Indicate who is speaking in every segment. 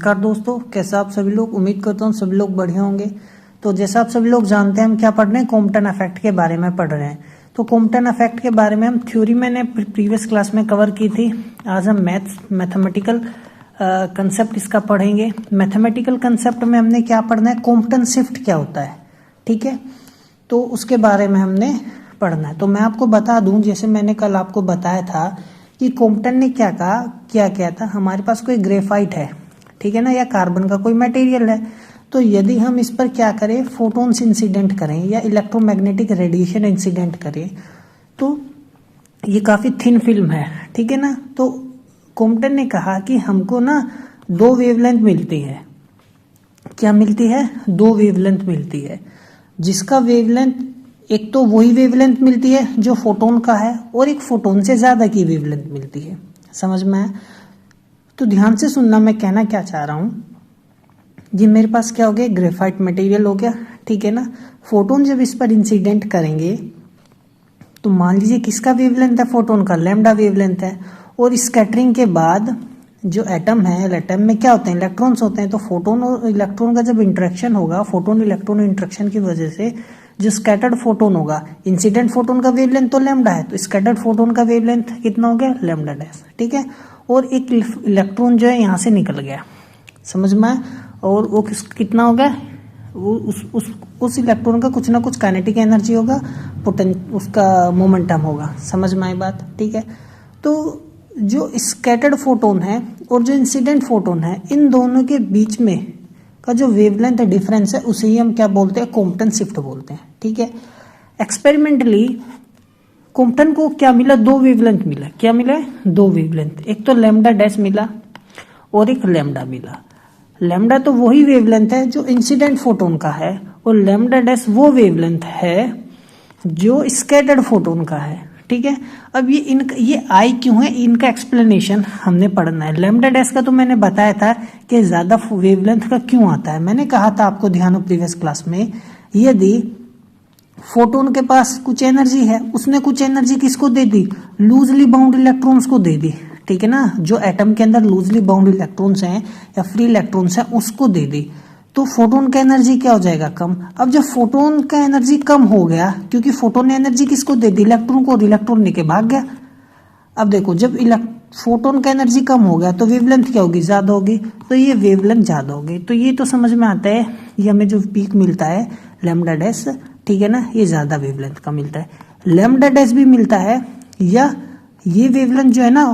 Speaker 1: नमस्कार दोस्तों, कैसे आप सभी लोग। उम्मीद करता हूँ सभी लोग बढ़िया होंगे। तो जैसा आप सभी लोग जानते हैं हम क्या पढ़ रहे हैं, कॉम्पटन इफेक्ट के बारे में पढ़ रहे हैं। तो कॉम्पटन इफेक्ट के बारे में हम थ्योरी मैंने प्रीवियस क्लास में कवर की थी। आज हम मैथमेटिकल कंसेप्ट इसका पढ़ेंगे। मैथमेटिकल कंसेप्ट में हमने क्या पढ़ना है, कॉम्पटन शिफ्ट क्या होता है, ठीक है, तो उसके बारे में हमने पढ़ना है। तो मैं आपको बता दूं, जैसे मैंने कल आपको बताया था कि कॉम्पटन ने क्या कहा, क्या था, हमारे पास कोई ग्रेफाइट है, ठीक है ना, या कार्बन का कोई मटेरियल है। तो यदि हम इस पर क्या करें, फोटोन्स इंसिडेंट करें या इलेक्ट्रोमैग्नेटिक रेडिएशन इंसिडेंट करें, तो ये काफी थिन फिल्म है, ठीक है ना। तो कॉम्पटन ने कहा कि हमको ना दो वेवलेंथ मिलती है। क्या मिलती है? दो वेवलेंथ मिलती है, जिसका वेवलेंथ एक तो वही वेवलेंथ मिलती है जो फोटोन का है, और एक फोटोन से ज्यादा की वेवलेंथ मिलती है। समझ में आया? तो ध्यान से सुनना, मैं कहना क्या चाह रहा हूं। ये मेरे पास क्या हो गया, ग्रेफाइट मटेरियल हो गया, ठीक है ना। फोटोन जब इस पर इंसिडेंट करेंगे तो मान लीजिए किसका वेवलेंथ है, फोटोन का, लैम्डा वेवलेंथ है। और स्कैटरिंग के बाद जो एटम है, एटम में क्या होते हैं, इलेक्ट्रॉन्स होते हैं। तो फोटोन और इलेक्ट्रॉन का जब इंटरेक्शन होगा, फोटोन इलेक्ट्रॉन इंटरेक्शन की वजह से जो स्कैटर्ड फोटोन होगा, इंसिडेंट फोटोन का वेवलेंथ तो लैम्डा है, तो स्कैटर्ड फोटोन का वेवलेंथ कितना हो गया, लैम्डा डैश, ठीक है। और एक इलेक्ट्रॉन जो है यहाँ से निकल गया, समझ में आया, और वो कितना हो गया, उस इलेक्ट्रॉन का कुछ ना कुछ काइनेटिक एनर्जी होगा, उसका मोमेंटम होगा। समझ में आई बात, ठीक है। तो जो स्कैटर्ड फोटोन है और जो इंसिडेंट फोटोन है, इन दोनों के बीच में का जो वेवलेंथ डिफरेंस है, उसे ही हम क्या बोलते हैं, कॉम्पटन शिफ्ट बोलते हैं, ठीक है। एक्सपेरिमेंटली कॉम्पटन को क्या मिला, दो वेवलेंथ मिला। क्या मिला? दो वेवलेंथ, एक तो लैम्डा डैश मिला और एक लैम्डा मिला। लैम्डा तो वही वेवलेंथ है जो इंसिडेंट फोटोन का है, और लैम्डा डैश वो वेवलेंथ है जो स्कैटर्ड फोटोन का है, ठीक है। अब ये आई क्यों है, इनका एक्सप्लेनेशन हमने पढ़ना है। लैम्डा डैश का तो मैंने बताया था कि ज्यादा वेवलेंथ का क्यों आता है। मैंने कहा था आपको, ध्यान हो प्रीवियस क्लास में, यदि फोटोन के पास कुछ एनर्जी है, उसने कुछ एनर्जी किसको दे दी, लूजली बाउंड इलेक्ट्रॉन्स को दे दी, ठीक है ना। जो एटम के अंदर लूजली बाउंड इलेक्ट्रॉन्स हैं या फ्री इलेक्ट्रॉन्स हैं, उसको दे दी, तो फोटोन का एनर्जी क्या हो जाएगा, कम। अब जब फोटोन का एनर्जी कम हो गया, क्योंकि फोटोन ने एनर्जी किसको दे दी, इलेक्ट्रॉन को, और इलेक्ट्रॉन लेके भाग गया। अब देखो, जब फोटोन का एनर्जी कम हो गया तो वेवलेंथ क्या होगी, ज्यादा होगी, तो ये वेवलेंथ ज्यादा होगी। तो ये तो समझ में आता है, ये हमें जो पीक मिलता है लैम्डा डैश, ठीक है ना, ये ज्यादा वेवलेंथ का मिलता है। लैम्डा डैश भी मिलता है, या ये वेवलेंथ जो है ना,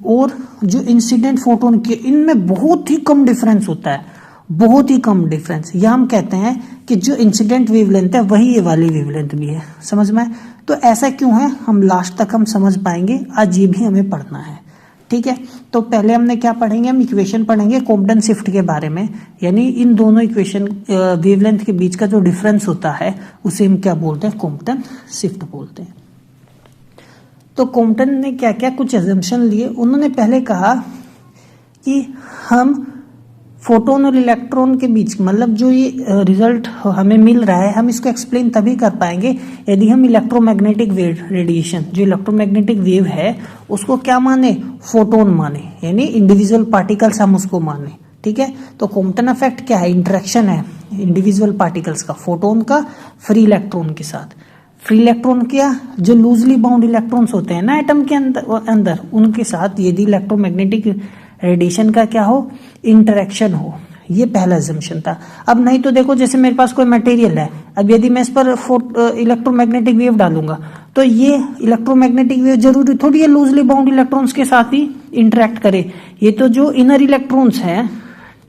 Speaker 1: और जो इंसिडेंट फोटोन के, इनमें बहुत ही कम डिफरेंस होता है, बहुत ही कम डिफरेंस। या हम कहते हैं कि जो इंसिडेंट वेवलेंथ है वही ये वाली वेवलेंथ भी है। समझ में? तो ऐसा क्यों है, हम लास्ट तक हम समझ पाएंगे। आज ये भी हमें पढ़ना है, ठीक है। तो पहले हमने क्या पढ़ेंगे, हम इक्वेशन पढ़ेंगे कॉम्पटन शिफ्ट के बारे में, यानी इन दोनों इक्वेशन वेवलेंथ के बीच का जो डिफरेंस होता है उसे हम क्या बोलते हैं, कॉम्पटन शिफ्ट बोलते हैं। तो कॉम्पटन ने क्या क्या कुछ एजम्पशन लिए। उन्होंने पहले कहा कि हम फोटोन और इलेक्ट्रॉन के बीच, मतलब जो ये रिजल्ट हमें मिल रहा है, हम इसको एक्सप्लेन तभी कर पाएंगे यदि हम इलेक्ट्रोमैग्नेटिक वेव रेडिएशन, जो इलेक्ट्रोमैग्नेटिक वेव है, उसको क्या माने, फोटोन माने, यानी इंडिविजुअल पार्टिकल्स हम उसको माने, ठीक है। तो कॉम्पटन इफेक्ट क्या है, इंटरेक्शन है इंडिविजुअल पार्टिकल्स का, फोटोन का फ्री इलेक्ट्रॉन के साथ। फ्री इलेक्ट्रॉन क्या, जो लूजली बाउंड इलेक्ट्रॉन्स होते हैं ना एटम के अंदर उनके साथ यदि इलेक्ट्रोमैग्नेटिक रेडिएशन का क्या हो, इंटरेक्शन हो। ये पहला अजम्पशन था। अब नहीं तो देखो, जैसे मेरे पास कोई मटेरियल है, अब यदि मैं इस पर इलेक्ट्रोमैग्नेटिक वेव डालूंगा, तो ये इलेक्ट्रोमैग्नेटिक वेव जरूरी थोड़ी है लूजली बाउंड इलेक्ट्रॉन्स के साथ ही इंटरेक्ट करे। ये तो जो इनर इलेक्ट्रॉन्स हैं,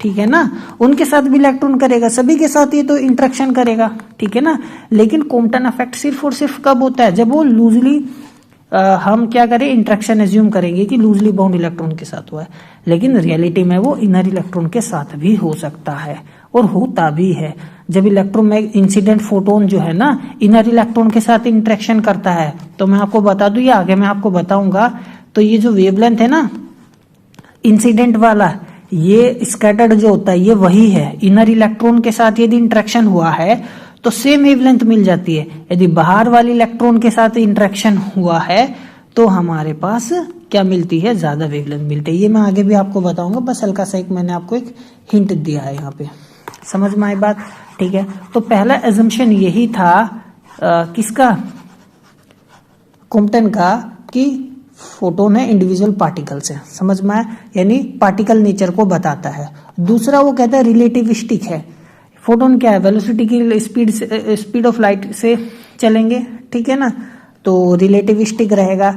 Speaker 1: ठीक है ना, उनके साथ भी इलेक्ट्रॉन करेगा, सभी के साथ ये तो इंटरेक्शन करेगा, ठीक है ना। लेकिन कॉम्पटन इफेक्ट सिर्फ और सिर्फ कब होता है, जब वो लूजली हम क्या करें, इंटरेक्शन एज्यूम करेंगे कि लूजली बाउंड इलेक्ट्रॉन के साथ हुआ है, लेकिन रियलिटी में वो इनर इलेक्ट्रॉन के साथ भी हो सकता है, और होता भी है। जब इंसिडेंट फोटोन जो है ना, इनर इलेक्ट्रॉन के साथ इंटरेक्शन करता है, तो मैं आपको बता दूं, ये आगे मैं आपको बताऊंगा। तो ये जो वेवलेंथ है ना इंसिडेंट वाला, ये स्कैटर्ड जो होता है, ये वही है। इनर इलेक्ट्रॉन के साथ यदि इंटरेक्शन हुआ है तो सेम वेवलेंथ मिल जाती है। यदि बाहर वाले इलेक्ट्रॉन के साथ इंटरेक्शन हुआ है तो हमारे पास क्या मिलती है, ज्यादा वेवलेंथ मिलती है। ये मैं आगे भी आपको बताऊंगा, बस हल्का सा एक मैंने आपको एक हिंट दिया है यहाँ पे, समझ में आई बात, ठीक है। तो पहला एजम्पशन यही था किसका, कॉम्पटन का, कि फोटोन है इंडिविजुअल पार्टिकल्स है, समझ में आया, यानी पार्टिकल नेचर को बताता है। दूसरा वो कहता है रिलेटिविस्टिक है, फोटोन क्या है, वेलोसिटी की स्पीड ऑफ लाइट से चलेंगे, ठीक है ना, तो रिलेटिविस्टिक रहेगा,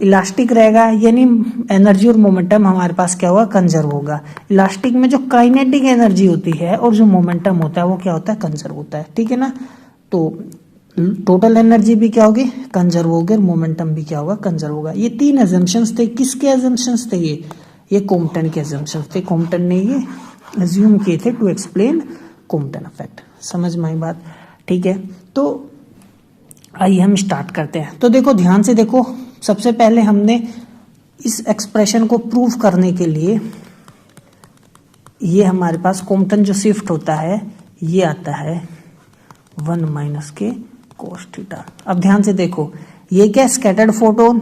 Speaker 1: इलास्टिक रहेगा, यानी एनर्जी और मोमेंटम हमारे पास क्या होगा, कंजर्व होगा। इलास्टिक में जो काइनेटिक एनर्जी होती है और जो मोमेंटम होता है वो क्या होता है, कंजर्व होता है, ठीक है ना। तो टोटल एनर्जी भी क्या होगी, कंजर्व होगी, और मोमेंटम भी क्या होगा, कंजर्व होगा। ये 3 एजम्पशंस थे। किसके एजम्पशंस थे ये कॉम्पटन के एजम्पशंस थे। कॉम्पटन ने ये एज्यूम किए थे टू एक्सप्लेन कॉम्पटन इफेक्ट, समझ में आई बात, ठीक है। तो आइए हम स्टार्ट करते हैं। तो देखो ध्यान से देखो, सबसे पहले हमने इस एक्सप्रेशन को प्रूव करने के लिए, ये हमारे पास कॉम्पटन जो शिफ्ट होता है ये आता है 1 माइनस के कोस थीटा। अब ध्यान से देखो, ये क्या स्कैटर्ड फोटोन,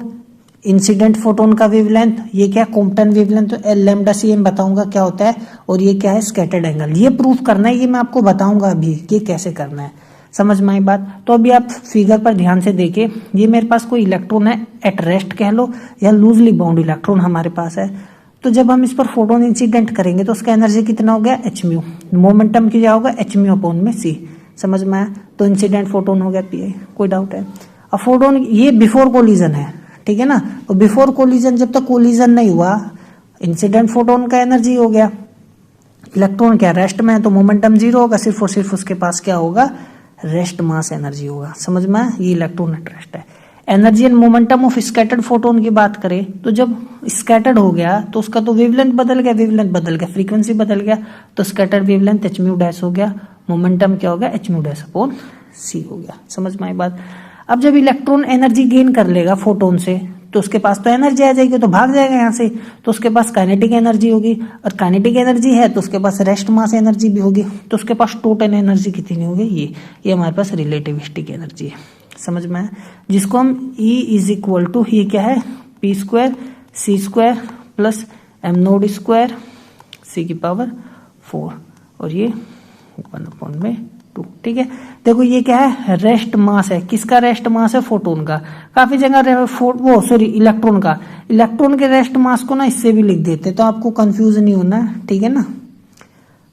Speaker 1: इंसिडेंट फोटोन का वेवलेंथ, ये क्या कॉम्पटन वेवलेंथ, तो लैम्डा CM बताऊंगा क्या होता है, और ये क्या है स्कैटर्ड एंगल। ये प्रूफ करना है, ये मैं आपको बताऊंगा अभी ये कैसे करना है, समझ में आई बात। तो अभी आप फिगर पर ध्यान से देखिए, ये मेरे पास कोई इलेक्ट्रॉन है एट रेस्ट कह लो, या लूजली बाउंड इलेक्ट्रॉन हमारे पास है। तो जब हम इस पर फोटोन इंसिडेंट करेंगे तो उसका एनर्जी कितना हो गया, hν, मोमेंटम क्या होगा, hν/c, समझ में आया। तो इंसिडेंट फोटोन हो गया Pi, कोई डाउट है। अब फोटोन ये बिफोर कोलिजन है, ठीक है ना, तो बिफोर कोलिजन, जब तक कोलिजन नहीं हुआ, इंसिडेंट फोटोन का एनर्जी हो गया, इलेक्ट्रॉन क्या रेस्ट में है तो मोमेंटम 0 होगा, सिर्फ और सिर्फ उसके पास क्या होगा, रेस्ट मास एनर्जी होगा, समझ में आया। ये इलेक्ट्रॉन एट रेस्ट है। Energy and momentum of scattered photon की बात करें तो जब स्कैटर्ड हो गया तो उसका तो वेवलेंथ बदल गया, फ्रीक्वेंसी बदल गया, तो स्कैटर्ड वेवलेंथ hν' हो गया, मोमेंटम क्या हो गया, hν'/c हो गया, समझ में आई बात। अब जब इलेक्ट्रॉन एनर्जी गेन कर लेगा फोटोन से तो उसके पास तो एनर्जी आ जाएगी, तो भाग जाएगा यहाँ से, तो उसके पास काइनेटिक एनर्जी होगी, और काइनेटिक एनर्जी है तो उसके पास रेस्ट मास एनर्जी भी होगी, तो उसके पास टोटल एनर्जी कितनी होगी, ये हमारे पास रिलेटिविस्टिक एनर्जी है, समझ में आया। जिसको हम E = ये क्या है, P² C² plus m02 C⁴ और ये 1/2, ठीक है। देखो ये क्या है, रेस्ट मास है, किसका रेस्ट मास है, फोटोन का। काफी जगह इलेक्ट्रॉन का, इलेक्ट्रॉन के रेस्ट मास को ना इससे भी लिख देते तो आपको कंफ्यूज नहीं होना है, ठीक है ना।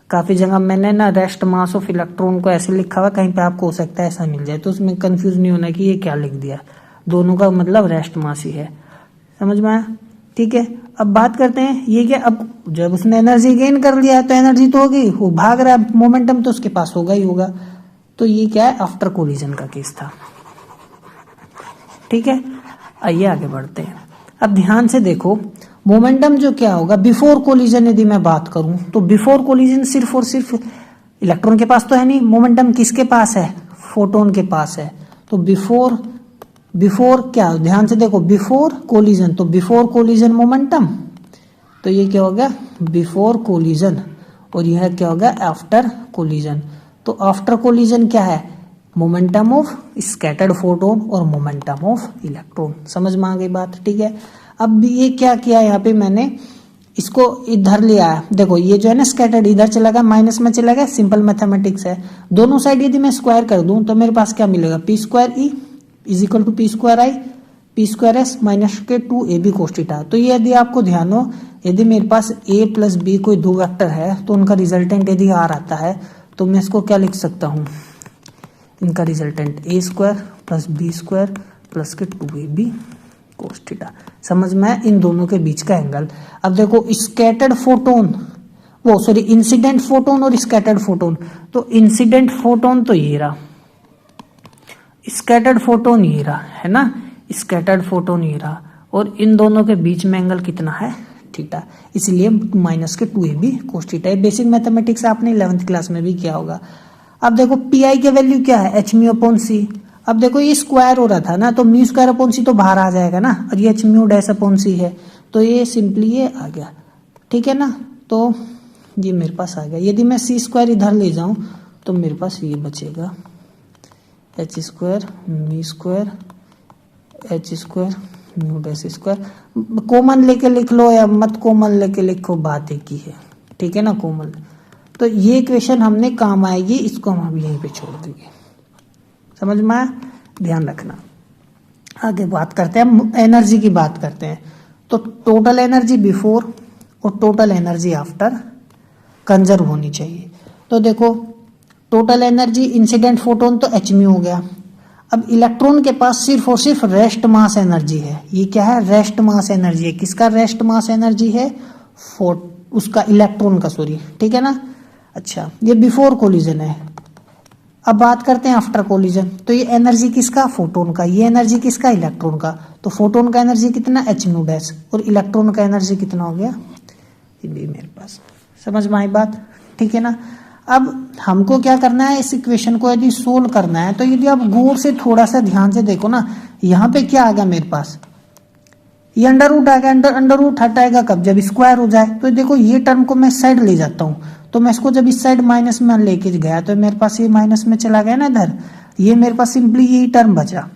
Speaker 1: काफी जगह मैंने ना रेस्ट मास ऑफ इलेक्ट्रॉन को ऐसे लिखा हुआ, कहीं पे आपको हो सकता है ऐसा मिल जाए, तो उसमें कंफ्यूज नहीं होना कि ये क्या लिख दिया, दोनों का मतलब रेस्ट मास ही है, समझ में आया, ठीक है। अब बात करते हैं ये क्या, अब जब उसने एनर्जी गेन कर लिया तो एनर्जी तो होगी, वो भाग रहा है, मोमेंटम तो उसके पास होगा ही होगा। तो ये क्या है, आफ्टर कोलिजन का केस था, ठीक है। आइए आगे बढ़ते हैं। अब ध्यान से देखो, मोमेंटम जो क्या होगा बिफोर कोलिजन, यदि मैं बात करूं तो बिफोर कोलिजन सिर्फ और सिर्फ इलेक्ट्रॉन के पास तो है नहीं, मोमेंटम किसके पास है, फोटोन के पास है। तो बिफोर क्या, ध्यान से देखो, बिफोर कोलिजन, तो बिफोर कोलिजन मोमेंटम, तो ये क्या हो गया बिफोर कोलिजन, और यह क्या हो गया आफ्टर कोलिजन। तो आफ्टर कोलिजन क्या है, मोमेंटम ऑफ स्कैटर्ड फोटोन और मोमेंटम ऑफ इलेक्ट्रॉन, समझ में आ गई बात, ठीक है। अब ये क्या किया, यहाँ पे मैंने इसको इधर लिया है, देखो ये जो है ना स्कैटर्ड इधर चला गया, माइनस में चला गया, सिंपल मैथमेटिक्स है। दोनों साइड यदि मैं स्क्वायर कर दूं तो मेरे पास क्या मिलेगा, P² E = P² I P² S - 2ab cos θ। तो ये यदि आपको ध्यान हो, यदि मेरे पास A + B कोई दो वेक्टर है तो उनका रिजल्टेंट यदि R आता है तो मैं इसको क्या लिख सकता हूँ, इनका resultant A² + B² + 2ab cos θ, समझ में, इन दोनों के बीच का एंगल। अब देखो स्कैटर्ड फोटोन, इंसिडेंट फोटोन और स्कैटर्ड फोटोन, तो इंसिडेंट फोटोन तो ये रहा, स्कैटर्ड फोटोन ये रहा, है ना, स्कैटर्ड फोटोन ये रहा, और इन दोनों के बीच में एंगल कितना है, थीटा, इसलिए -2ab cos θ। बेसिक मैथमेटिक्स आपने 11th क्लास में भी किया होगा। अब देखो Pi की वैल्यू क्या है, hν/c। अब देखो ये स्क्वायर हो रहा था ना, तो μ² तो बाहर आ जाएगा ना, और ये hν'/c है, तो ये सिंपली ये आ गया, ठीक है ना। तो ये मेरे पास आ गया। यदि मैं c² इधर ले जाऊं तो मेरे पास ये बचेगा h² μ² h² mu dash square. Common लेके लिख लो या मत कॉमन लेके लिखो, बात एक ही है, ठीक है ना। कॉमन तो ये इक्वेशन हमने काम आएगी, इसको हम अब यहीं पे छोड़ देंगे। समझ में आया, ध्यान रखना। आगे बात करते हैं, एनर्जी की बात करते हैं। तो टोटल एनर्जी बिफोर और टोटल एनर्जी आफ्टर कंजर्व होनी चाहिए। तो देखो टोटल एनर्जी इंसिडेंट फोटोन तो h म्यू हो गया। अब इलेक्ट्रॉन के पास सिर्फ और सिर्फ रेस्ट मास एनर्जी है। ये क्या है, रेस्ट मास एनर्जी है। किसका रेस्ट मास एनर्जी है, उसका इलेक्ट्रॉन का, सॉरी, ठीक है ना। अच्छा, ये बिफोर कोलिजन है। अब बात करते हैं आफ्टर कोलिजन। तो ये एनर्जी किसका, फोटोन का, ये एनर्जी किसका, इलेक्ट्रॉन का। तो फोटोन का एनर्जी कितना, h म्यू डैश, और इलेक्ट्रॉन का एनर्जी कितना हो गया, ये भी मेरे पास। समझ में आई बात, ठीक है ना। अब हमको क्या करना है, इस इक्वेशन को यदि सोल्व करना है, तो यदि आप गौर से थोड़ा सा ध्यान से देखो ना, यहाँ पे क्या आ गया मेरे पास, ये अंडर रूट आ गया। अंडर रूट हटाएगा कब, जब स्क्वायर हो जाए। तो देखो ये टर्म को मैं साइड ले जाता हूँ, तो मैं इसको जब इस साइड माइनस में लेके गया तो मेरे पास ये माइनस में चला गया ना इधर, ये मेरे पास सिंपली यही टर्म बचा।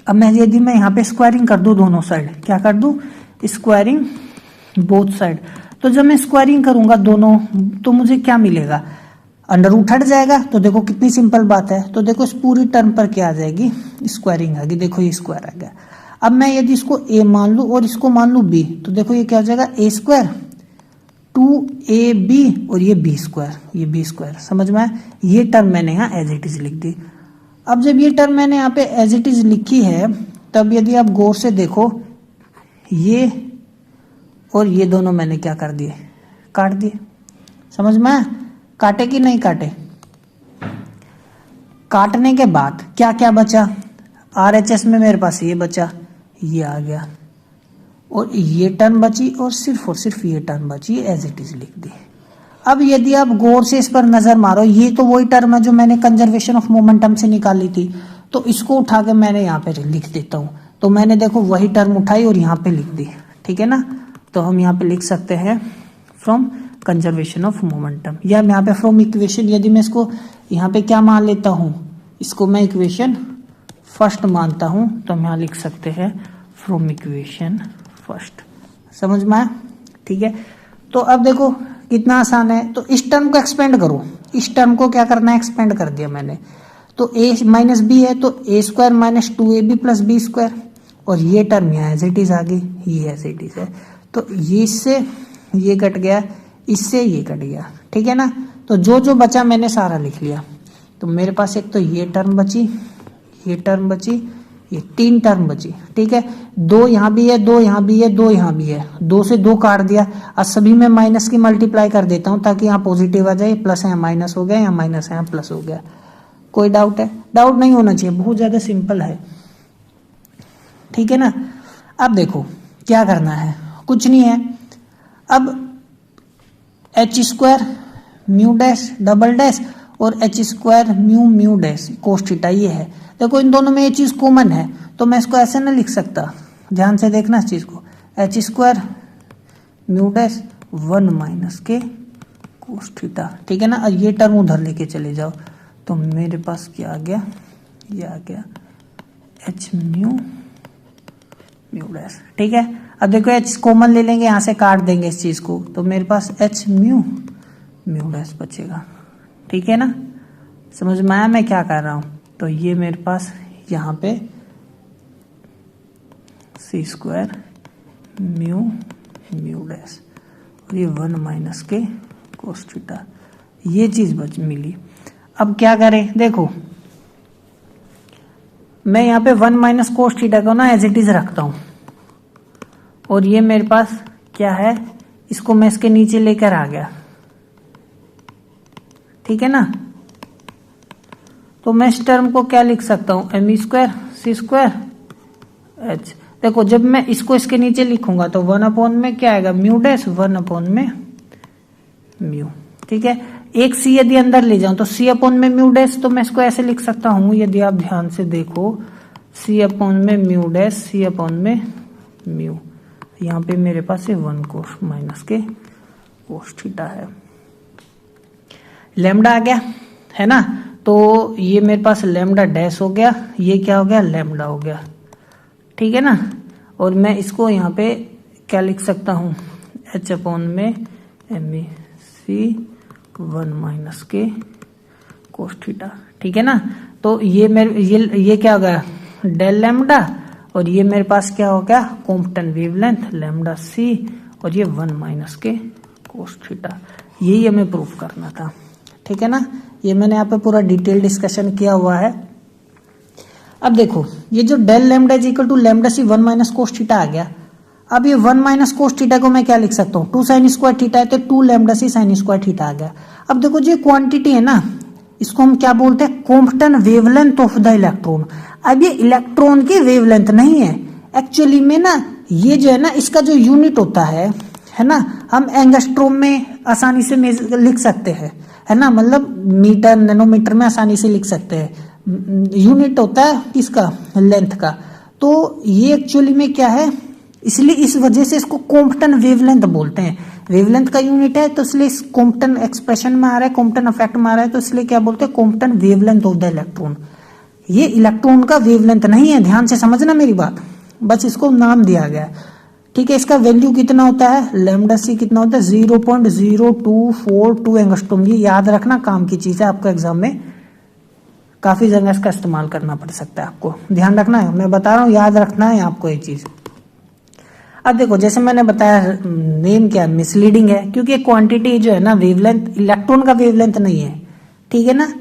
Speaker 1: अब मैं यदि मैं यहाँ पे स्क्वायरिंग कर दूं दोनों साइड, क्या कर दूं, स्क्वायरिंग बोथ साइड। तो जब मैं स्क्वायरिंग करूंगा दोनों, तो मुझे क्या मिलेगा, अंडर रूट हट जाएगा। तो देखो कितनी सिंपल बात है। तो देखो इस पूरी टर्म पर क्या आ जाएगी, स्क्वायरिंग आ गई। देखो ये स्क्वायर आ गया। अब मैं यदि इसको a मान लूं और इसको मान लूं b, तो देखो ये क्या हो जाएगा, a स्क्वायर 2ab और ये b स्क्वायर, ये b स्क्वायर। समझ में आया, ये टर्म मैंने यहाँ एज इट इज लिख दी। अब जब ये टर्म मैंने यहाँ पे एज इट इज लिखी है, तब यदि आप गौर से देखो, ये और ये दोनों मैंने क्या कर दिए, काट दिए। समझ में आया, काटे कि नहीं काटे। काटने के बाद क्या क्या बचा, RHS में मेरे पास ये बचा, ये आ गया, और ये टर्म बची, और सिर्फ ये टर्म बची, एज इट इज लिख दी। अब यदि आप गौर से इस पर नजर मारो, ये तो वही टर्म है जो मैंने कंजर्वेशन ऑफ मोमेंटम से निकाली थी। तो इसको उठा के मैंने यहाँ पे लिख देता हूँ। तो मैंने देखो वही टर्म उठाई और यहाँ पे लिख दी, ठीक है ना। तो हम यहाँ पे लिख सकते हैं फ्रॉम कंजर्वेशन ऑफ मोमेंटम, या यहाँ पे फ्रॉम इक्वेशन, यदि मैं इसको यहाँ पे क्या मान लेता हूँ, इसको मैं इक्वेशन फर्स्ट मानता हूँ, तो हम यहाँ लिख सकते हैं फ्रॉम इक्वेशन फर्स्ट। समझ में आया, ठीक है। तो अब देखो कितना आसान है। तो इस टर्म को एक्सपेंड करो, इस टर्म को क्या करना है, एक्सपेंड कर दिया मैंने। तो a माइनस बी है, तो a square minus 2ab plus B square, और ये टर्म यहाँ एज इट इज आ गई, ये एज इट इज है। तो ये इससे ये कट गया, इससे ये कट गया, ठीक है ना। तो जो जो बचा मैंने सारा लिख लिया। तो मेरे पास एक तो ये टर्म बची, ये टर्म बची, ये 3 टर्म बची, ठीक है। 2 यहाँ भी है, 2 यहाँ भी है, 2 यहाँ भी है, 2 से 2 काट दिया। अब सभी में माइनस की मल्टीप्लाई कर देता हूँ, ताकि यहाँ पॉजिटिव आ जाए, प्लस यहाँ माइनस हो गया, यहाँ माइनस यहाँ प्लस हो गया। कोई डाउट है, डाउट नहीं होना चाहिए, बहुत ज्यादा सिंपल है, ठीक है ना। अब देखो क्या करना है, कुछ नहीं है। अब h square mu dash double dash और h square mu mu dash cos theta, ये है। देखो इन दोनों में ये चीज कॉमन है, तो मैं इसको ऐसे ना लिख सकता, ध्यान से देखना इस चीज को, h square mu dash 1 minus के कोस थीटा, ठीक है ना। और ये टर्म उधर लेके चले जाओ, तो मेरे पास क्या आ गया, ये आ गया h म्यू म्यू डैश, ठीक है। अब देखो h कॉमन ले लेंगे, यहाँ से काट देंगे इस चीज को, तो मेरे पास h म्यू म्यू डैश बचेगा, ठीक है ना। समझ में आया मैं क्या कर रहा हूं। तो ये मेरे पास यहाँ पे c square mu mu dash और ये 1 माइनस के कोस थीटा, ये चीज बच मिली। अब क्या करें, देखो मैं यहाँ पे 1 माइनस कोस थीटा को ना एज इट इज रखता हूं, और ये मेरे पास क्या है, इसको मैं इसके नीचे लेकर आ गया, ठीक है ना। तो मैं इस टर्म को क्या लिख सकता हूं, एम स्क्वायर सी स्क्वायर एच। देखो जब मैं इसको इसके नीचे लिखूंगा तो 1 अपॉन में क्या आएगा, म्यू डैश 1 अपॉन में म्यू, ठीक है। एक सी यदि अंदर ले जाऊं तो सी अपॉन में म्यू डैश, तो मैं इसको ऐसे लिख सकता हूं, यदि आप ध्यान से देखो, सी अपॉन में म्यू डैश, सी अपॉन में म्यू, यहाँ पे मेरे पास ये 1 कोस माइनस के कोस थीटा है। लैम्डा आ गया है ना, तो ये मेरे पास लैम्डा डैश हो गया, ये क्या हो गया, लैम्डा हो गया, ठीक है ना। और मैं इसको यहाँ पे क्या लिख सकता हूँ, h अपॉन में एम सी 1 माइनस के कोस थीटा, ठीक है ना। तो ये मेरे ये क्या हो गया डेल लैम्डा, और ये मेरे पास क्या हो गया कॉम्पटन वेवलेंथ लैम्डा सी, और ये 1 माइनस के कोस थीटा। यही हमें प्रूफ करना था, ठीक है ना। ये मैंने यहाँ पे पूरा डिटेल डिस्कशन किया हुआ है। अब देखो ये जो del lambda is equal to lambda C 1 minus cos theta आ गया। अब ये 1 माइनस कोस थीटा को मैं क्या लिख सकता हूँ 2 साइन स्क्वायर थीटा है, तो 2 लैम्डा सी साइन स्क्वायर थीटा आ गया। अब देखो जो क्वांटिटी है ना, इसको हम क्या बोलते हैं Compton wavelength of the electron. अब ये इलेक्ट्रॉन की वेवलेंथ नहीं है एक्चुअली में ना, ये जो है ना इसका जो यूनिट होता है ना, हम एंगस्ट्रोम में आसानी से लिख सकते हैं, है ना, मतलब मीटर नैनोमीटर में आसानी से लिख सकते हैं। यूनिट होता है किसका लेंथ का, तो ये एक्चुअली में क्या है, इसलिए इस वजह से इसको कॉम्पटन वेवलेंथ बोलते हैं। वेवलेंथ का यूनिट है तो इसलिए इस कॉम्पटन एक्सप्रेशन में आ रहा है, कॉम्पटन इफेक्ट में आ रहा है, तो इसलिए क्या बोलते हैं Compton wavelength of the electron. ये इलेक्ट्रॉन का वेवलेंथ नहीं है, ध्यान से समझना मेरी बात, बस इसको नाम दिया गया है, ठीक है। इसका वैल्यू कितना होता है लैम्डा सी कितना होता है 0.0242 एंगस्ट्रॉम। ये याद रखना काम की चीज है, आपको एग्जाम में काफी जगह इसका इस्तेमाल करना पड़ सकता है, आपको ध्यान रखना है, मैं बता रहा हूँ याद रखना है आपको ये चीज। अब देखो जैसे मैंने बताया नेम क्या मिसलीडिंग है, क्योंकि क्वांटिटी जो है ना वेवलेंथ इलेक्ट्रॉन का वेवलेंथ नहीं है, ठीक है ना,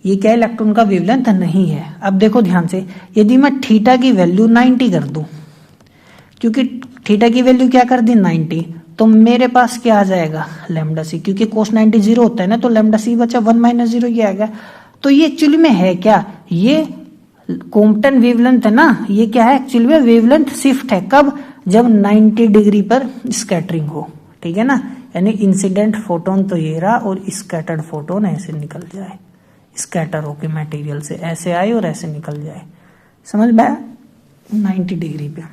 Speaker 1: ये क्या इलेक्ट्रॉन का वेवलेंथ नहीं है। अब देखो ध्यान से, यदि मैं थीटा की वैल्यू 90 कर दूं, क्योंकि थीटा की वैल्यू क्या कर दी 90, तो मेरे पास क्या आ जाएगा लैम्डा सी, क्योंकि कोस 90 जीरो होता है ना, तो लैम्डा सी बचा 1 माइनस 0 ये आ गया। तो ये एक्चुअली में है क्या, ये कॉम्पटन वेवलेंथ है ना, ये क्या है एक्चुअली में वेवलेंथ शिफ्ट है, कब जब 90 डिग्री पर स्कैटरिंग हो, ठीक है ना, यानी इंसिडेंट फोटोन तो ये रहा और स्कैटर्ड फोटोन ऐसे निकल जाए, स्कैटर होके मटेरियल से ऐसे आए और ऐसे निकल जाए, समझ में आया 90 डिग्री पे।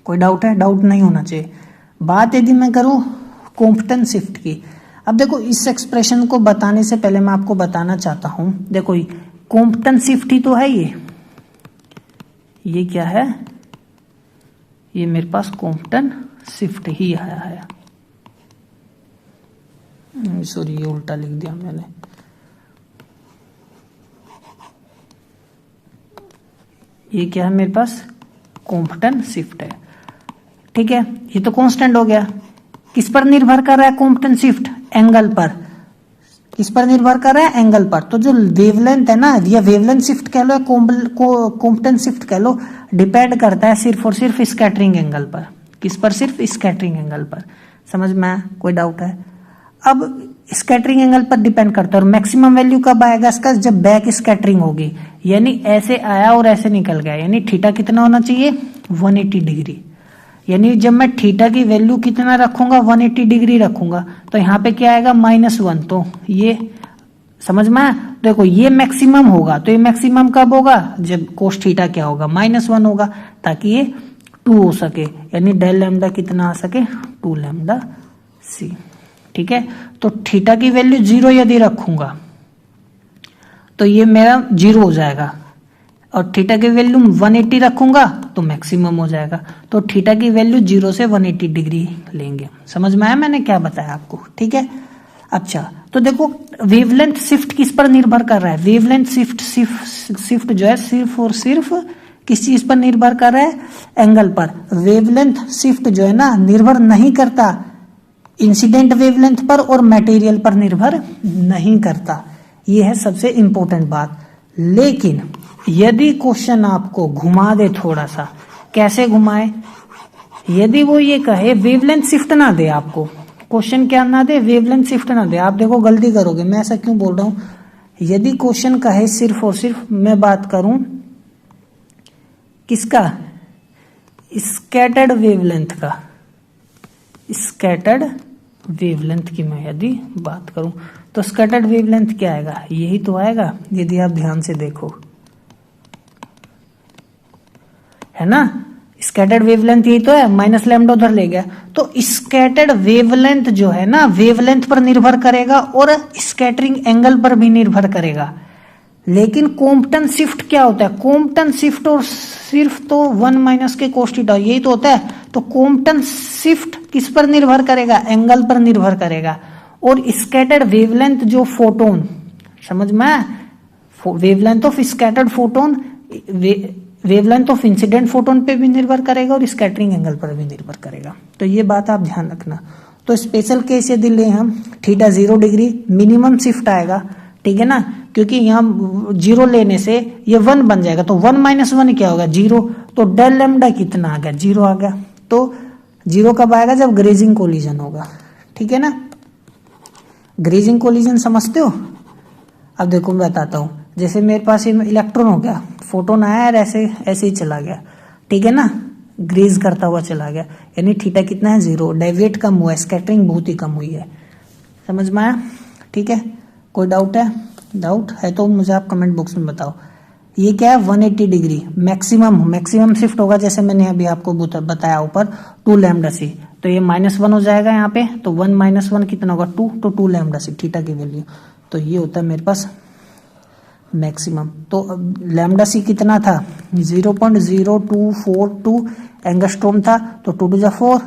Speaker 1: कोई डाउट है? डाउट नहीं होना चाहिए। बात यदि मैं करूं कॉम्पटन शिफ्ट की, अब देखो इस एक्सप्रेशन को बताने से पहले मैं आपको बताना चाहता हूं, देखो कॉम्पटन शिफ्ट ही तो है ये क्या है, ये मेरे पास कॉम्पटन शिफ्ट ही आया है, सॉरी ये उल्टा लिख दिया मैंने, ये क्या है मेरे पास कॉम्पटन शिफ्ट है, ठीक है। ये तो कांस्टेंट हो गया, किस पर निर्भर कर रहा है कॉम्पटन शिफ्ट, एंगल पर, किस पर निर्भर कर रहा है एंगल पर। तो जो वेवलेंथ है ना, या वेवलेंथ शिफ्ट कह लो या कॉम्पटन शिफ्ट कह लो, डिपेंड करता है सिर्फ और सिर्फ स्कैटरिंग एंगल पर, किस पर, सिर्फ स्कैटरिंग एंगल पर, समझ में आया? कोई डाउट है? अब स्कैटरिंग एंगल पर डिपेंड करता है, और मैक्सिमम वैल्यू कब आएगा इसका, जब बैक स्कैटरिंग होगी, यानी ऐसे आया और ऐसे निकल गया, यानी थीटा कितना होना चाहिए 180 डिग्री, यानी जब मैं थीटा की वैल्यू कितना रखूंगा 180 डिग्री रखूंगा, तो यहाँ पे क्या आएगा -1, तो ये समझ में आया? देखो ये मैक्सिमम होगा, तो ये मैक्सिमम कब होगा जब कोस थीटा क्या होगा -1 होगा, ताकि ये 2 हो सके, यानी डेल लैम्डा कितना आ सके 2 लैम्डा सी, ठीक है। तो थीटा की वैल्यू 0 यदि रखूंगा तो ये मेरा 0 हो जाएगा, और थीटा की वैल्यू 180 रखूंगा तो मैक्सिमम हो जाएगा, तो थीटा की वैल्यू 0 से 180 डिग्री लेंगे। समझ में आया मैंने क्या बताया आपको, ठीक है। अच्छा तो देखो वेवलेंथ शिफ्ट किस पर निर्भर कर रहा है, वेवलेंथ शिफ्ट जो है सिर्फ और सिर्फ किस चीज पर निर्भर कर रहा है, एंगल पर। वेवलेंथ शिफ्ट जो है ना निर्भर नहीं करता इंसिडेंट वेवलेंथ पर और मटेरियल पर निर्भर नहीं करता, ये है सबसे इंपॉर्टेंट बात। लेकिन यदि क्वेश्चन आपको घुमा दे थोड़ा सा, कैसे घुमाए, यदि वो ये कहे वेवलेंथ शिफ्ट ना दे, आपको क्वेश्चन क्या ना दे, वेवलेंथ शिफ्ट ना दे, आप देखो गलती करोगे, मैं ऐसा क्यों बोल रहा हूं। यदि क्वेश्चन कहे सिर्फ और सिर्फ, मैं बात करूं किसका, स्कैटर्ड वेवलेंथ का, स्कैटर्ड वेवलेंथ की मैं यदि बात करूं, तो स्कैटर्ड वेवलेंथ क्या आएगा, यही तो आएगा यदि आप ध्यान से देखो, है ना, स्कैटर्ड वेवलेंथ यही तो है, माइनस लैम्डा उधर ले गया, तो स्कैटर्ड वेवलेंथ जो है ना वेवलेंथ पर निर्भर करेगा और स्कैटरिंग एंगल पर भी निर्भर करेगा। लेकिन कॉम्पटन शिफ्ट क्या होता है? कॉम्पटन शिफ्ट और सिर्फ तो 1 माइनस के कोस थीटा यही तो होता है। तो कॉम्पटन शिफ्ट किस पर निर्भर करेगा? एंगल पर निर्भर करेगा। और स्कैटर्ड वेवलेंथ जो फोटोन, समझ में, wavelength of scattered photon wavelength of incident photon पे भी निर्भर करेगा और स्कैटरिंग एंगल पर भी निर्भर करेगा। तो ये बात आप ध्यान रखना। तो स्पेशल केस यदि ले हम थीटा 0 डिग्री मिनिमम शिफ्ट आएगा, ठीक है ना, क्योंकि यहाँ 0 लेने से ये 1 बन जाएगा। तो 1 माइनस 1 क्या होगा? 0। तो डेल लैम्डा कितना आ गया? 0 आ गया। तो 0 कब आएगा? जब ग्रेजिंग कोलिजन होगा, ठीक है ना। ग्रेजिंग कोलिजन समझते हो? अब देखो मैं बताता हूँ। जैसे मेरे पास इलेक्ट्रॉन हो गया, फोटोन आया और ऐसे ऐसे ही चला गया, ठीक है ना, ग्रेज करता हुआ चला गया, यानी थीटा कितना है? 0। डेविएट कम हुआ है, स्कैटरिंग बहुत ही कम हुई है। समझ में आया? ठीक है। कोई डाउट है? डाउट है तो मुझे आप कमेंट बॉक्स में बताओ। ये क्या है? 180 डिग्री मैक्सिमम शिफ्ट होगा, जैसे मैंने अभी आपको बताया ऊपर 2 लैम्डा सी। तो ये -1 हो जाएगा यहाँ पे। तो 1 - 1 कितना होगा? 2। तो 2 लैम्डा सी थीटा की वैल्यू। तो ये होता है मेरे पास मैक्सिमम। तो लैम्डा सी कितना था? 0.0242 एंगस्ट्रोम था। तो 2 to the 4,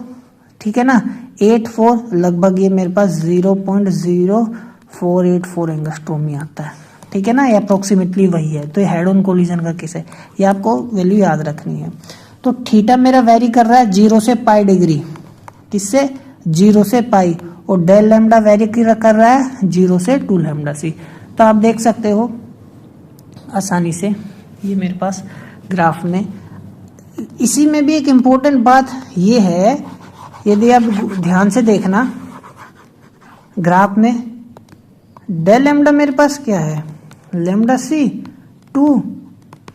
Speaker 1: ठीक है ना, 84 लगभग ये मेरे पास 0.0484 एंगस्ट्रोम ही आता है, ठीक है ना। ये अप्रोक्सीमेटली वही है। तो ये हेड ऑन कोलिजन का केस है, ये आपको वैल्यू याद रखनी है। तो थीटा मेरा वेरी कर रहा है 0 से पाई डिग्री। किससे? 0 से पाई। और डेल लैम्डा वेरी कर रहा है 0 से 2 लैम्डा सी। तो आप देख सकते हो आसानी से ये मेरे पास ग्राफ में। इसी में भी एक इम्पोर्टेंट बात ये है, यदि आप ध्यान से देखना ग्राफ में, डेल लैम्डा मेरे पास क्या है? लैम्डा सी 2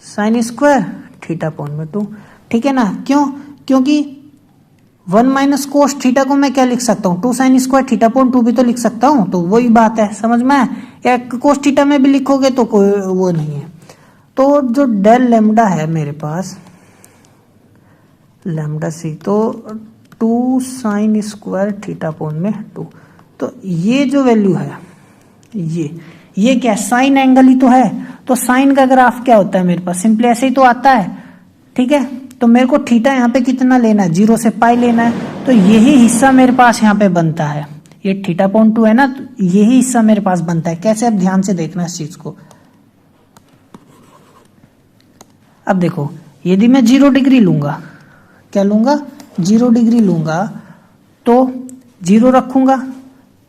Speaker 1: साइन स्क्वायर थीटा अपॉन में 2, ठीक है ना। क्यों? क्योंकि 1 माइनस कोस थीटा को मैं क्या लिख सकता हूँ? 2 साइन स्क्वायर थीटा अपॉन 2 भी तो लिख सकता हूँ। तो वही बात है, समझ में। या कोस थीटा में भी लिखोगे तो कोई वो नहीं है। तो जो डेल लैम्डा है मेरे पास लैम्डा सी, तो 2 साइन स्क्वायर थीटा अपॉन में 2। तो ये जो वैल्यू है ये क्या है? साइन एंगल ही तो है। तो साइन का ग्राफ क्या होता है मेरे पास? सिंपली ऐसे ही तो आता है, ठीक है। तो मेरे को थीटा यहाँ पे कितना लेना है? 0 से पाई लेना है। तो यही हिस्सा मेरे पास यहाँ पे बनता है, ये थीटा अपॉन 2 है ना, तो यही हिस्सा मेरे पास बनता है। कैसे? अब ध्यान से देखना इस चीज को। अब देखो, यदि मैं 0 डिग्री लूंगा, क्या लूंगा? 0 डिग्री लूंगा, तो 0 रखूंगा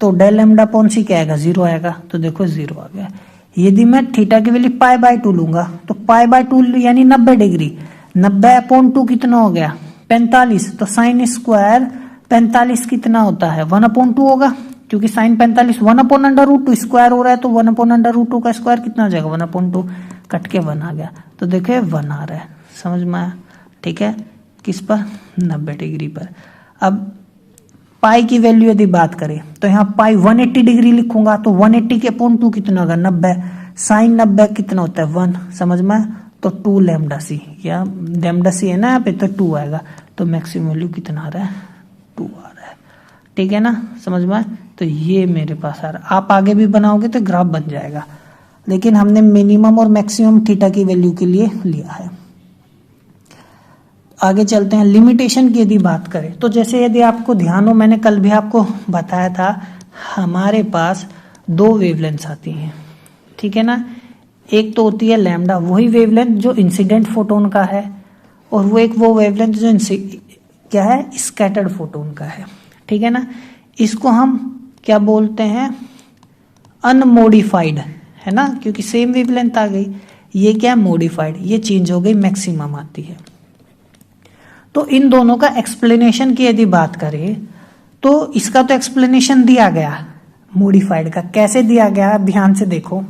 Speaker 1: तो डेल लैम्डा अपॉन सी क्या आएगा? 0 आएगा। तो देखो 0 आ गया। यदि मैं थीटा की वैल्यू π/2 लूंगा, तो π/2 यानी 90 डिग्री, 90/2 कितना हो गया? 45। तो साइन स्क्वायर 45 कितना होता है? 1/2 होगा, क्योंकि साइन 45 1/√2 स्क्वायर हो रहा है। तो 1/√2 का स्क्वायर कितना हो जाएगा? 1/2, कट के 1 आ गया। तो देखिए 1 आ रहा है, समझ में आया? ठीक है। किस पर? 90 डिग्री पर। अब पाई की वैल्यू यदि बात करें तो यहाँ पाई 180 डिग्री लिखूंगा, तो 180 के अपॉन 2 कितना होगा? 90। साइन 90 कितना होता है? 1, समझ में? तो 2 लैम्डा सी, या लैम्डा सी है ना यहाँ पे, तो 2 आएगा। तो मैक्सिमम वैल्यू कितना आ रहा है? 2 आ रहा है, ठीक है ना, समझ में? तो ये मेरे पास आ रहा है। आप आगे भी बनाओगे तो ग्राफ बन जाएगा, लेकिन हमने मिनिमम और मैक्सिमम थीटा की वैल्यू के लिए लिया है। आगे चलते हैं। लिमिटेशन की यदि बात करें तो जैसे यदि आपको ध्यान हो, मैंने कल भी आपको बताया था, हमारे पास 2 वेवलेंथ्स आती हैं, ठीक है ना। एक तो होती है लैम्डा, वही वेवलेंथ जो इंसिडेंट फोटोन का है, और वो वेवलेंथ जो क्या है? स्कैटर्ड फोटोन का है, ठीक है ना। इसको हम क्या बोलते हैं? अनमोडिफाइड, है ना, क्योंकि सेम वेवलेंथ आ गई। ये क्या है? मॉडिफाइड, ये चेंज हो गई, मैक्सिमम आती है। तो इन दोनों का एक्सप्लेनेशन की यदि बात करें तो इसका तो एक्सप्लेनेशन दिया गया मॉडिफाइड का। कैसे दिया गया? अब ध्यान से देखो।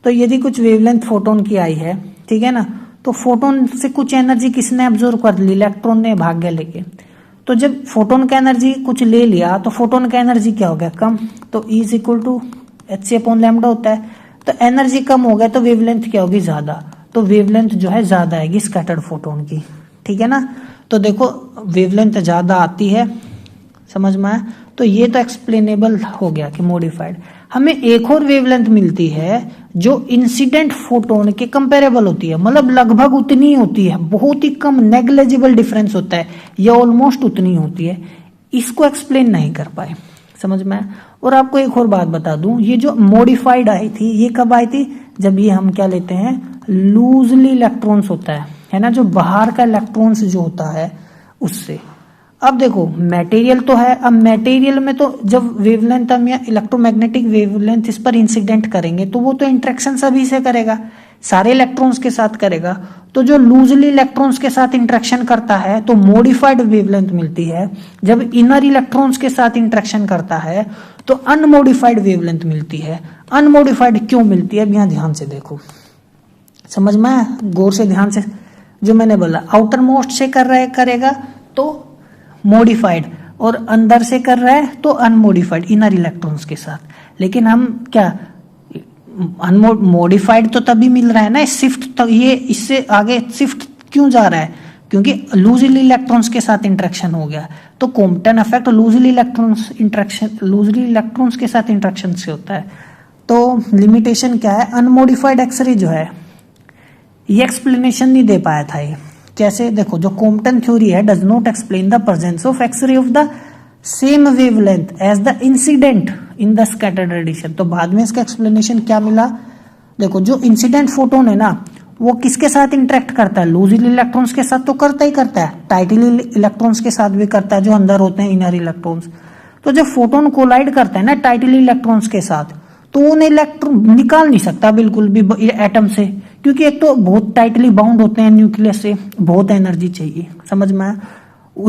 Speaker 1: तो यदि कुछ वेवलेंथ फोटोन की आई है, ठीक है ना, तो फोटोन से कुछ एनर्जी किसने एब्जॉर्ब कर ली? इलेक्ट्रॉन ने, भाग गया लेके। तो जब फोटोन का एनर्जी कुछ ले लिया तो फोटोन का एनर्जी क्या हो गया? कम। तो E = hc/λ होता है। तो एनर्जी कम हो गया तो वेवलेंथ क्या होगी? ज्यादा। तो वेवलेंथ जो है ज्यादा आएगी स्कैटर्ड फोटोन की, ठीक है ना। तो देखो वेवलेंथ ज्यादा आती है, समझ में आया? तो ये तो एक्सप्लेनेबल हो गया कि मॉडिफाइड। हमें एक और वेवलेंथ मिलती है जो इंसिडेंट फोटोन के कंपेरेबल होती है, मतलब लगभग उतनी होती है, बहुत ही कम नेग्लिजिबल डिफरेंस होता है, या ऑलमोस्ट उतनी होती है। इसको एक्सप्लेन नहीं कर पाए, समझ में। और आपको एक और बात बता दूं, ये जो मॉडिफाइड आई थी ये कब आई थी, जब ये हम क्या लेते हैं, लूजली इलेक्ट्रॉन्स होता है ना, जो बाहर का इलेक्ट्रॉन्स जो होता है उससे। अब देखो मटेरियल तो है, अब मटेरियल में तो जब वेवलेंथ हम या इलेक्ट्रोमैग्नेटिक वेवलेंथ इस पर इंसिडेंट करेंगे तो वो तो इंटरेक्शन सभी से करेगा, सारे इलेक्ट्रॉन्स के साथ करेगा। तो जो लूजली इलेक्ट्रॉन्स के साथ इंटरेक्शन करता है तो मॉडिफाइड वेवलेंथ मिलती है, जब इनर इलेक्ट्रॉन्स के साथ इंटरेक्शन करता है तो अनमॉडिफाइड वेवलेंथ मिलती है। अनमॉडिफाइड क्यों मिलती है, अब यहां ध्यान से देखो, समझ में, गौर से ध्यान से, जो मैंने बोला आउटर मोस्ट से कर रहा है करेगा तो मॉडिफाइड, और अंदर से कर रहा है तो अनमॉडिफाइड इनर इलेक्ट्रॉन्स के साथ। लेकिन हम क्या अनमॉडिफाइड तो तभी मिल रहा है ना, शिफ्ट तो ये इससे आगे शिफ्ट क्यों जा रहा है, क्योंकि लूजली इलेक्ट्रॉन्स के साथ इंटरेक्शन हो गया। तो कॉम्पटन इफेक्ट लूजली इलेक्ट्रॉन्स के साथ इंटरेक्शन से होता है। तो लिमिटेशन क्या है, अनमॉडिफाइड एक्सरे जो है ये एक्सप्लेनेशन नहीं दे पाया था ये। कैसे, देखो जो कॉम्पटन थ्योरी है does not explain the presence of X ray of the same wavelength as the incident in the scattered radiation. तो बाद में इसका एक्सप्लेनेशन क्या मिला, देखो जो इंसिडेंट फोटोन है ना वो किसके साथ इंटरेक्ट करता है, लूजली इलेक्ट्रॉन्स के साथ तो करता ही करता है, टाइटली इलेक्ट्रॉन्स के साथ भी करता है जो अंदर होते हैं इनर इलेक्ट्रॉन्स। तो जब फोटोन कोलाइड करता है ना टाइटली इलेक्ट्रॉन्स के साथ तो वो इलेक्ट्रॉन निकाल नहीं सकता बिल्कुल भी एटम से, क्योंकि एक तो बहुत टाइटली बाउंड होते हैं न्यूक्लियस से, बहुत एनर्जी चाहिए, समझ में आया।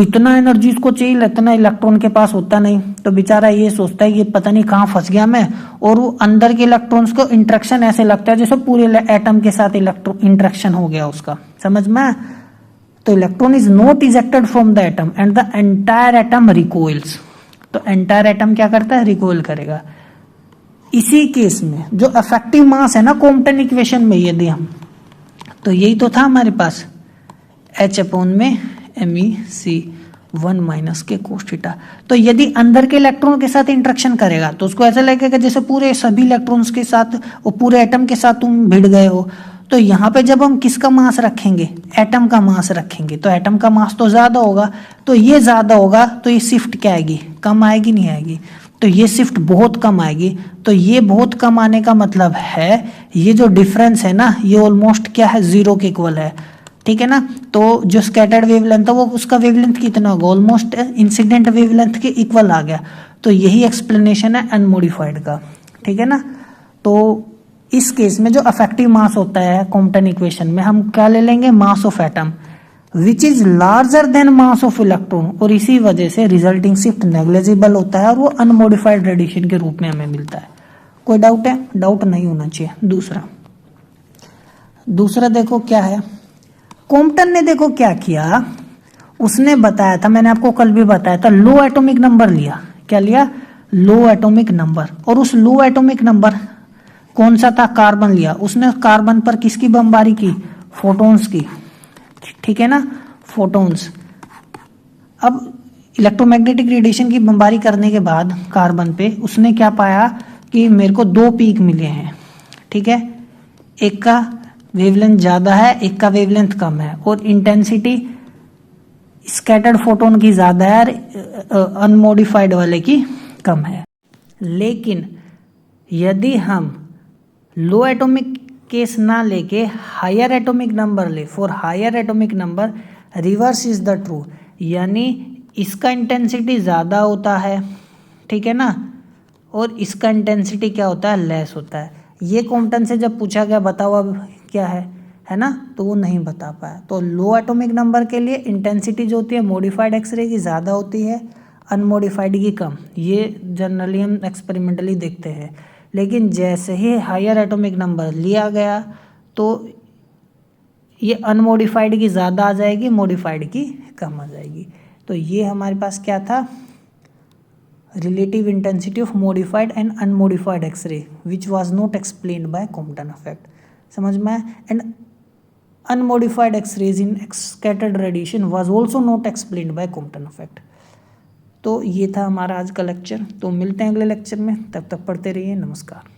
Speaker 1: इतना एनर्जी इसको चाहिए, इतना इलेक्ट्रॉन के पास होता नहीं, तो बेचारा ये सोचता है ये पता नहीं कहाँ फंस गया मैं, और वो अंदर के इलेक्ट्रॉन्स को इंटरेक्शन ऐसे लगता है जैसे पूरे एटम के साथ इंटरेक्शन हो गया उसका, समझ में। तो electron is not ejected from the atom and the entire atom recoils. तो एंटायर एटम क्या करता है, रिकोइल करेगा। इसी केस में जो इफेक्टिव मास है ना कॉम्पटन इक्वेशन में यदि हम, तो यही तो था हमारे पास H अपॉन में MEC1 माइनस के कोस थीटा। तो यदि अंदर के इलेक्ट्रॉन के साथ इंटरेक्शन करेगा तो उसको ऐसा लगेगा जैसे पूरे सभी इलेक्ट्रॉन्स के साथ और पूरे एटम के साथ तुम भिड़ गए हो। तो यहाँ पे जब हम किसका मास रखेंगे, एटम का मास रखेंगे, तो एटम का मास तो ज्यादा होगा, तो ये ज्यादा होगा तो ये शिफ्ट क्या आएगी, कम आएगी, नहीं आएगी। तो ये शिफ्ट बहुत कम आएगी। तो ये बहुत कम आने का मतलब है ये जो डिफरेंस है ना ये ऑलमोस्ट क्या है, जीरो के इक्वल है, ठीक है ना। तो जो स्कैटर्ड वेवलेंथ है वो उसका वेवलेंथ कितना होगा, ऑलमोस्ट इंसिडेंट वेवलेंथ के इक्वल आ गया। तो यही एक्सप्लेनेशन है अनमॉडिफाइड का, ठीक है ना। तो इस केस में जो अफेक्टिव मास होता है कॉम्पटन इक्वेशन में हम क्या ले लेंगे, mass of atom which is larger then mass of electron, और इसी वजह से रिजल्टिंग शिफ्ट नेग्लिजिबल होता है और वो अनमॉडिफाइड रेडिएशन के रूप में हमें मिलता है। कोई डाउट है, डाउट नहीं होना चाहिए। दूसरा देखो क्या है, कॉम्पटन ने देखो क्या किया, उसने बताया था, मैंने आपको कल भी बताया था, लो एटॉमिक नंबर लिया। क्या लिया, लो एटॉमिक नंबर। और उस लो एटॉमिक नंबर कौन सा था, कार्बन लिया। उसने कार्बन पर किसकी बमबारी की, फोटॉन्स की, ठीक है ना, फोटॉन्स। अब इलेक्ट्रोमैग्नेटिक रेडिएशन की बमबारी करने के बाद कार्बन पे उसने क्या पाया कि मेरे को दो पीक मिले हैं, ठीक है, एक का वेवलेंथ ज्यादा है, एक का वेवलेंथ कम है, और इंटेंसिटी स्कैटर्ड फोटोन की ज्यादा है, अनमॉडिफाइड वाले की कम है। लेकिन यदि हम लो एटॉमिक केस ना लेके हायर एटॉमिक नंबर ले, for higher atomic number reverse is the true, यानी इसका इंटेंसिटी ज्यादा होता है, ठीक है ना, और इसका इंटेंसिटी क्या होता है, लेस होता है। ये कॉम्पटन से जब पूछा गया बताओ अब क्या है ना, तो वो नहीं बता पाया। तो लो एटॉमिक नंबर के लिए इंटेंसिटी जो होती है मॉडिफाइड एक्सरे की ज़्यादा होती है, अनमॉडिफाइड की कम। ये जनरली हम एक्सपेरिमेंटली देखते हैं। लेकिन जैसे ही हायर एटॉमिक नंबर लिया गया तो ये अनमॉडिफाइड की ज़्यादा आ जाएगी, मॉडिफाइड की कम आ जाएगी। तो ये हमारे पास क्या था, relative intensity of modified and unmodified X-ray which was not explained by Compton effect, समझ में। and unmodified X-rays in scattered radiation was also not explained by Compton effect। तो ये था हमारा आज का लेक्चर। तो मिलते हैं अगले लेक्चर में, तब तक पढ़ते रहिए। नमस्कार।